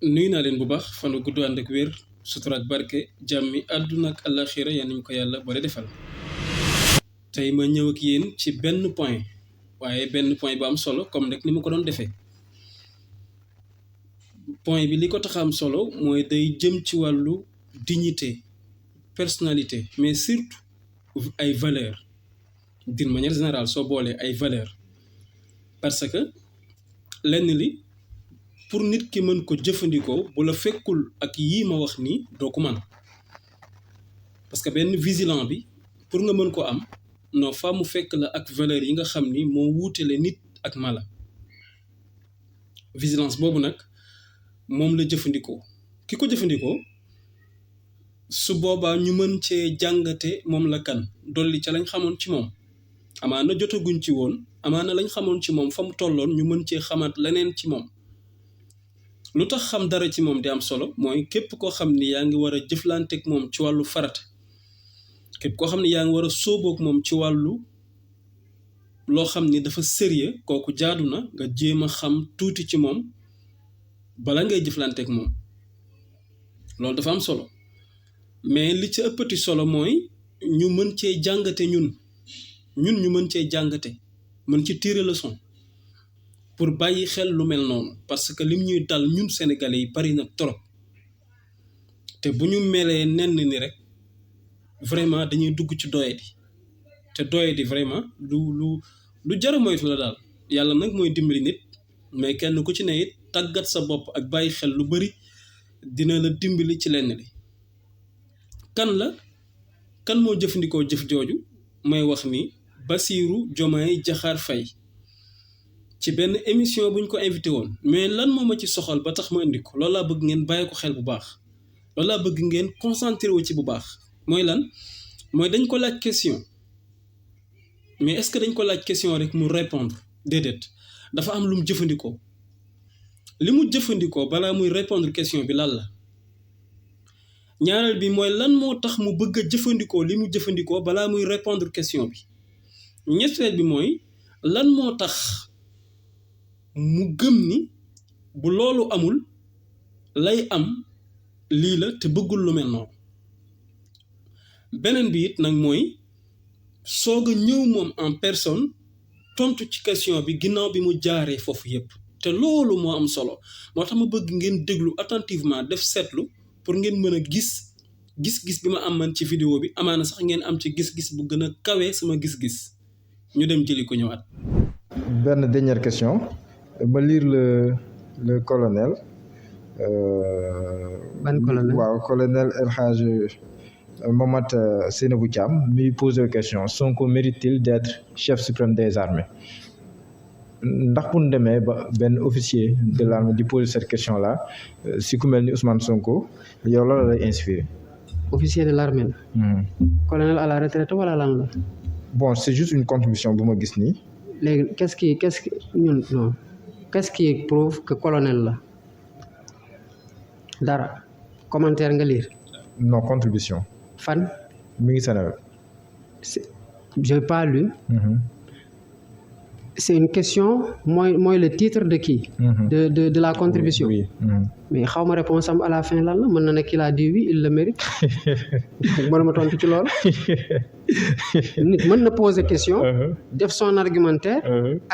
nuyu naa leen bu baax fanu gudd ànd ak wér sutura ak barke jàmmi àdduna ak àllaaxira yal nañu ko yàlla boole defal. tey ma ñëw ak yéen ci benn point waaye benn point bu am solo comme rek ni ma ko doon defee. point bi li ko tax am solo mooy day jëm ci wàllu dignité personnalité mais surtout ay valeurs d'une manière générale soo boolee ay valeurs parce que lenn li pour nit ki mën ko jëfandikoo bu la fekkul ak yii ma wax nii doo ko mën parce que benn vigilant bi pour nga mën ko am non fa mu fekk la ak valeurs yi nga xam ni moo wuutale nit ak mala vigilance boobu nag moom la jëfandikoo ki ko jëfandikoo su boobaa ñu mën cee jàngate moom la kan dolli ca lañ xamoon ci moom amaana jotaguñ ci woon amaana lañ xamoon ci moom fa mu tolloon ñu mën cee xamaat leneen ci moom lu tax xam dara ci moom di am solo mooy képp koo xam ni yaa ngi war a jëflanteeg moom ci wàllu farata képp koo xam ni yaa ngi war a sóoboog moom ci wàllu loo xam ni dafa sérieux kooku jaadu na nga jéem a xam tuuti ci moom bala ngay jëflanteeg moom loolu dafa am solo mais li ci ëppati solo mooy ñu mën cee jàngate ñun ñu mën cee jàngate mën ci tirer leçon pour bàyyi xel lu mel noonu parce que lim ñuy dal ñun sénégalais yi bari na trop te bu ñu melee nenn ni rek vraiment dañuy dugg ci doyadi te doyadi vraiment lu jar a moytu la daal yàlla nag mooy dimbali nit mais kenn ku ci ne it tàggat sa bopp ak bàyyi xel lu bari dina la dimbali ci lenn li kan moo jëfandikoo jëf jooju may wax ni Bassirou Diomaye Diakhar Faye ci benn émission buñ ko invité woon mais lan moo ma ci soxal ba tax ma indi ko loolu laa bëgg ngeen bàyyi ko xel bu baax loolu laa bëgg ngeen concentré wu ci bu baax mooy lan mooy dañ ko laaj question mais est-ce que dañ ko laaj question rek mu répondre déedéet dafa am lu mu jëfandikoo li mu jëfandikoo balaa muy répondre question bi lan la ñaareel bi mooy lan moo tax mu bëgg a jëfandikoo li mu jëfandikoo balaa muy répondre question bi ñetteel bi mooy lan moo tax mu gëm ni bu loolu amul lay am lii la te bëggul lu mel noonu beneen bi it nag mooy soog a ñëw moom en personne tontu ci question bi ginnaaw bi mu jaaree foofu yépp te loolu moo am solo moo tax ma bëgg ngeen déglu attentivement def seetlu pour ngeen mën a gis-gis bi ma am man ci vidéo bi amaana sax ngeen am ci gis-gis bu gën a kawe sama gis-gis ñu dem jëli ko ñëwaat. benn dernière question ma lire le colonel. ban colonel waaw colonel El Hadj Momat Seynabou Thiam mi posé question Sonko mérite-t-il d'être chef suprême des armées ndax bu ñu demee ba benn officier de l'armée di poser cette question là si ku mel ni Ousmane Sonko yow la lay inspiré. officier de l'armée la. colonel à la retraite wala lan la. bon c'est juste une contribution bu ma gis nii. léegi qu'est-ce qui prouve que colonel la dara commentaire nga lire. non contribution. fan. mi ngi Sénégal. j'ai pas lu. c'est une question mooy le titre de qui. de la contribution. oui. mais xaw ma réponse am à la fin lan la mën na ne qu'il a dit oui il le mérite mën ma tontu ci loolu nit mën na poser question. def son argumentaire.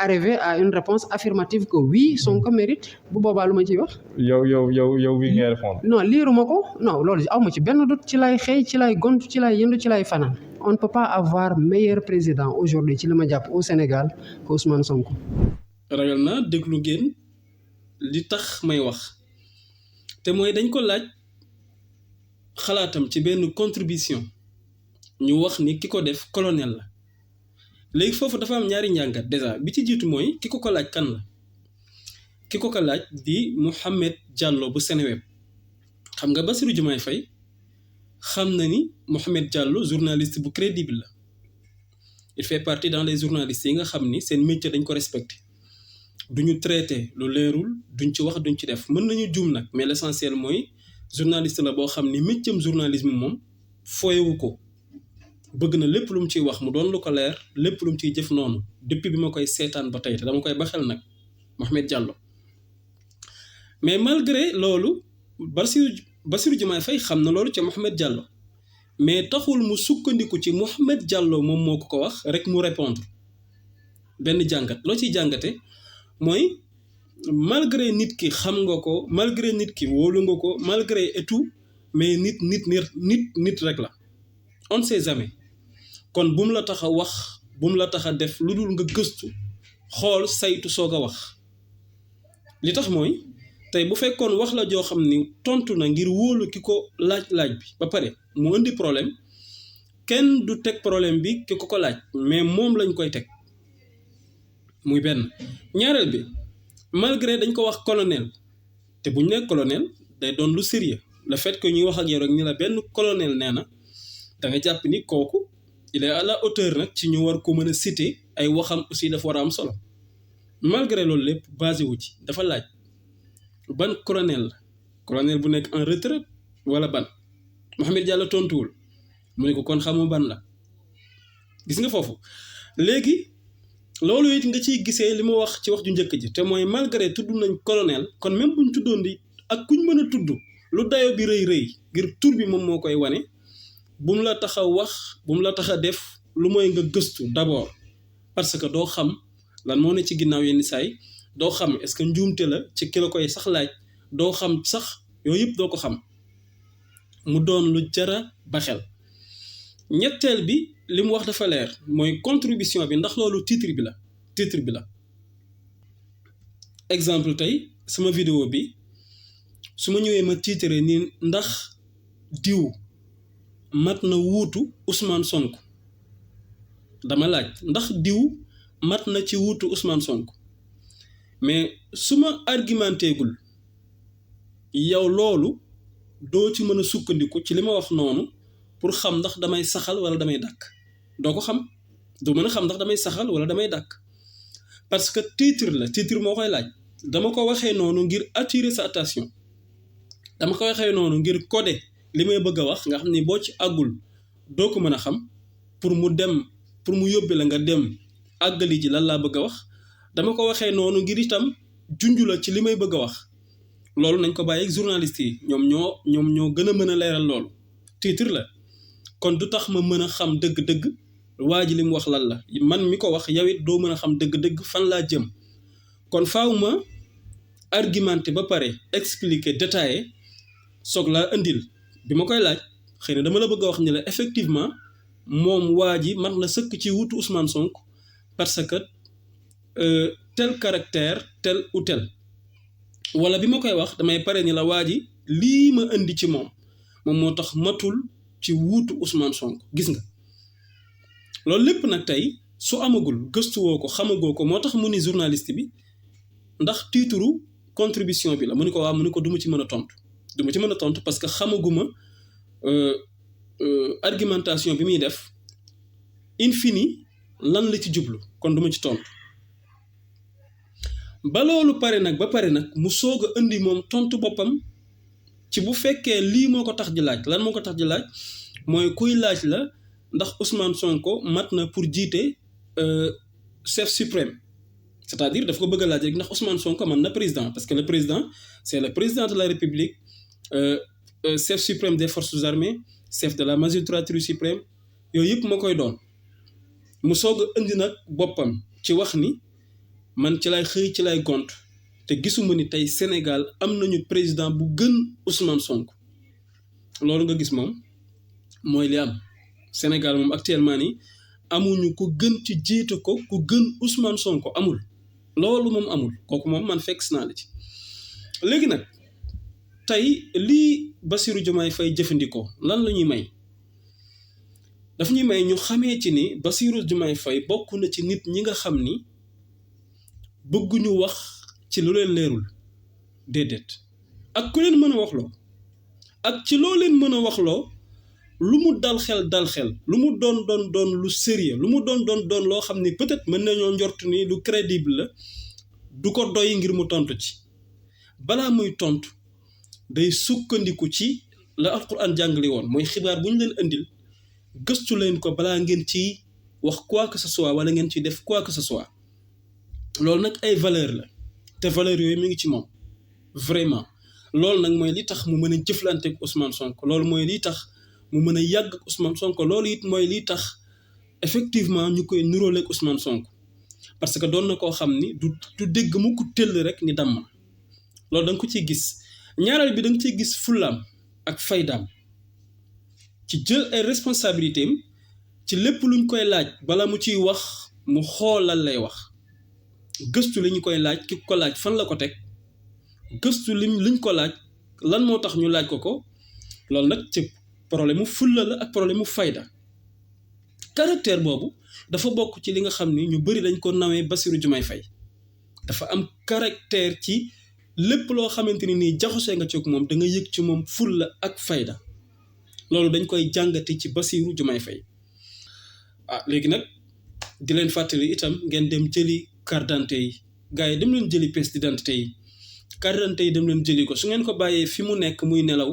arriver à une réponse affirmative que oui Sonko mérite bu boobaa lu ma ciy wax. yow wi ngay répondre. non liiruma ko non loolu aw ma ci benn doute ci lay xëy ci lay gont ci lay yëndu ci lay fanaan. on ne peut pas avoir meilleur président aujourd'hui ci li ma jàpp au Sénégal que Ousmane Sonko. ragal naa déglu ngeen li tax may wax te mooy dañ ko laaj xalaatam ci benn contribution ñu wax ni ki ko def colonel la léegi foofu dafa am ñaari njàngat déjà bi ci jiitu mooy ki ko laaj kan la ki ko laaj di Mouhamed Diallo bu Seneweb xam nga Bassirou Diomaye Faye xam na ni Mouhamed Diallo journaliste bu crédible la il fait partie dans les journalistes yi nga xam ni seen métier dañ ko respecté duñu traité lu leerul duñ ci wax duñ ci def mën nañu juum nag mais l'essentiel mooy journaliste la boo xam ni métier journalisme moom fooyewu ko bëgg na lépp lu mu ciy wax mu doon lu ko leer lépp lu mu ciy jëf noonu depuis bi ma koy seetaan ba tey te dama koy baxel nag Mouhamed Diallo mais malgré loolu Bassirou Diomaye Faye xam na loolu ca Mohamed Diallo mais taxul mu sukkandiku ci Mohamed Diallo moom moo ko wax rek mu répondre benn jàngat loo ciy jàngate mooy malgré nit ki xam nga ko malgré nit ki wóolu nga ko malgré et tout mais nit rek la on sait jamais kon bu mu la tax a wax bu mu la tax a def lu dul nga gëstu xool saytu soog a wax li tax mooy tey bu fekkoon wax la joo xam ni tontu na ngir wóolu ki ko laaj bi ba pare mu indi problème kenn du teg problème bi ki ko laaj mais moom lañ koy teg muy benn ñaareel bi malgré dañ ko wax colonel te bu ñu nee colonel day doon lu sérieux le fait que ñuy wax ak yow rek ni la benn colonel nee na da nga jàpp ni kooku il est à la hauteur nag ci ñu war ko mën a citer ay waxam aussi dafa war a am solo malgré loolu lépp basé wu ci dafa laaj ban colonel bu nekk en retraite wala ban Mohamed Diallo tontuwul mu ne ko kon xamu ban la gis nga foofu léegi loolu it nga ciy gisee li ma wax ci wax ju njëkk ji te mooy malgré tudd nañ colonel kon même buñ tuddoon di ak kuñ mën a tudd lu dayo bi rëy ngir tur bi moom moo koy wane bu mu la tax a wax bu mu la tax a def lu mooy nga gëstu d'abord parce que doo xam lan moo ne ci ginnaaw yenn saay doo xam est-ce que njuumte la ci ki la koy sax laaj doo xam sax yooyu yëpp doo ko xam mu doon lu jara ba xel ñetteel bi li mu wax dafa leer mooy contribution bi ndax loolu titre bi la exemple tey sama vidéo bi su ma ñëwee ma titre ni ndax diw mat na wuutu Ousmane Sonko dama laaj ndax diw mat na ci wuutu Ousmane Sonko mais su ma argumenté gul yow loolu doo ci mën a sukkandiku ci li ma wax noonu pour xam ndax damay saxal wala damay dàkk doo ko xam doo mën a xam ndax damay saxal wala damay dàkk parce que titre moo koy laaj dama ko waxee noonu ngir attirer sa attention dama ko waxee noonu ngir coder li may bëgg a wax nga xam ni boo ci àggul doo ko mën a xam pour mu yóbbe la nga dem àggali ji lan laa bëgg a wax dama ko waxee noonu ngir itam junj la ci li may bëgg a wax loolu nañ ko bàyyi ak journaliste yi ñoom ñoo gën a mën a leeral loolu titre la kon du tax ma mën a xam dëgg-dëgg waa ji li mu wax lan la man mi ko wax yow it doo mën a xam dëgg-dëgg fan laa jëm kon faaw ma argumenté ba pare expliquer détaillé soog laa indil bi ma koy laaj xëy na dama la bëgg a wax ni la effectivement moom waa ji mat na sëkk ci wutu Ousmane Sonko parce que tel caractère tel ou tel wala bi ma koy wax damay pare ni la waa ji lii ma indi ci moom moo tax matul ci wuutu Ousmane Sonko gis nga loolu lépp nag tey su amagul gëstuwoo ko xamagoo ko moo tax mu ni journaliste bi ndax titre contribution bi la mu ni ko waaw mu ni ko du ma ci mën a tontu parce que xamaguma argumentation bi muy def infini lan la ci jublu kon du ma ci tontu ba loolu pare nag mu soog a indi moom tontu boppam ci bu fekkee lii moo ko tax di laaj lan moo ko tax di laaj mooy kuy laaj la ndax Ousmane Sonko mat na pour jiite chef suprême c'est-à-dire daf ko bëgg a laaj rek ndax Ousmane Sonko man na président parce que le président c'est le président de la République chef suprême des forces armées chef de la magistrature suprême yooyu yëpp moo koy doon mu soog a indi nag boppam ci wax ni man ci lay xëy ci lay gont te gisuma ni tey Sénégal am nañu président bu gën Ousmane Sonko loolu nga gis moom mooy li am Sénégal moom actuellement ni amuñu ku gën ci jiite ko ku gën Ousmane Sonko amul loolu moom amul kooku moom man fekk naa la ci léegi nag tey lii Bassirou Diomaye Faye jëfandikoo lan la ñuy may daf ñuy may ñu xamee ci ni Bassirou Diomaye Faye bokk na ci nit ñi nga xam ni bëgguñu wax ci lu leen leerul déedéet ak ku leen mën a waxloo ak ci loo leen mën a waxloo lu mu dal xel lu mu doon lu sérieux lu mu doon loo xam ni peut-être mën nañoo njort ni lu crédible la du ko doy ngir mu tontu ci balaa muy tontu day sukkandiku ci la alquran jàngale woon mooy xibaar bu ñu leen indil gëstu leen ko balaa ngeen ciy wax quoi que ce soit wala ngeen ciy def quoi que ce soit loolu nag ay valeur la te valeur yooyu mi ngi ci moom vraiment loolu nag mooy li tax mu mën a jëflante ak Ousmane Sonko loolu mooy li tax mu mën a yàgg ak Ousmane Sonko loolu it mooy li tax effectivement ñu koy nuróoleeg Ousmane Sonko parce que doon na koo xam ni du dégg mu ko tëll rek ni damm loolu da nga ko ciy gis ñaareel bi da nga ciy gis fullaam ak faydaam ci jël ay responsabilités am ci lépp luñ koy laaj bala mu ciy wax mu xoolal lay wax gëstu li ñu koy laaj ki ko laaj fan la ko teg gëstu liñ ko laaj lan moo tax ñu laaj ko loolu nag ci problème mu fulla la ak problème mu fayda caractère boobu dafa bokk ci li nga xam ni ñu bëri dañ ko nawee Bassirou Diomaye Faye dafa am caractère ci lépp loo xamante ni nii jaxasee nga ci moom da nga yëg ci moom fulla ak fayda loolu dañ koy jàngate ci Bassirou Diomaye Faye léegi nag di leen fàttali itam ngeen dem jëli carte d'identité yi gars yi dem leen jëli pièce d'identité yi carte d'identité yi dem leen jëli ko su ngeen ko bàyyee fi mu nekk muy nelaw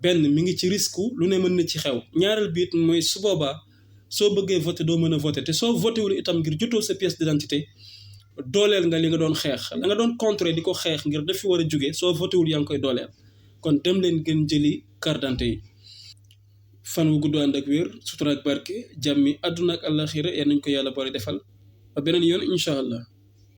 benn mi ngi ci risque lu ne mën na ci xew ñaareel bi it mooy su boobaa soo bëggee voté doo mën a voté te soo voté wul itam ngir jotoo sa pièce d'identité dooleel nga li nga doon xeex la nga doon contrer di ko xeex ngir daf fi war a jóge soo voté wul yaa ngi koy dooleel kon dem leen ngeen jëli carte d'identité yi fan wu gudd ànd ak wér sutura ak barke jàmmi àdduna ak àllaxira yal nañ ko yàlla boole defal ba beneen yoon incha allah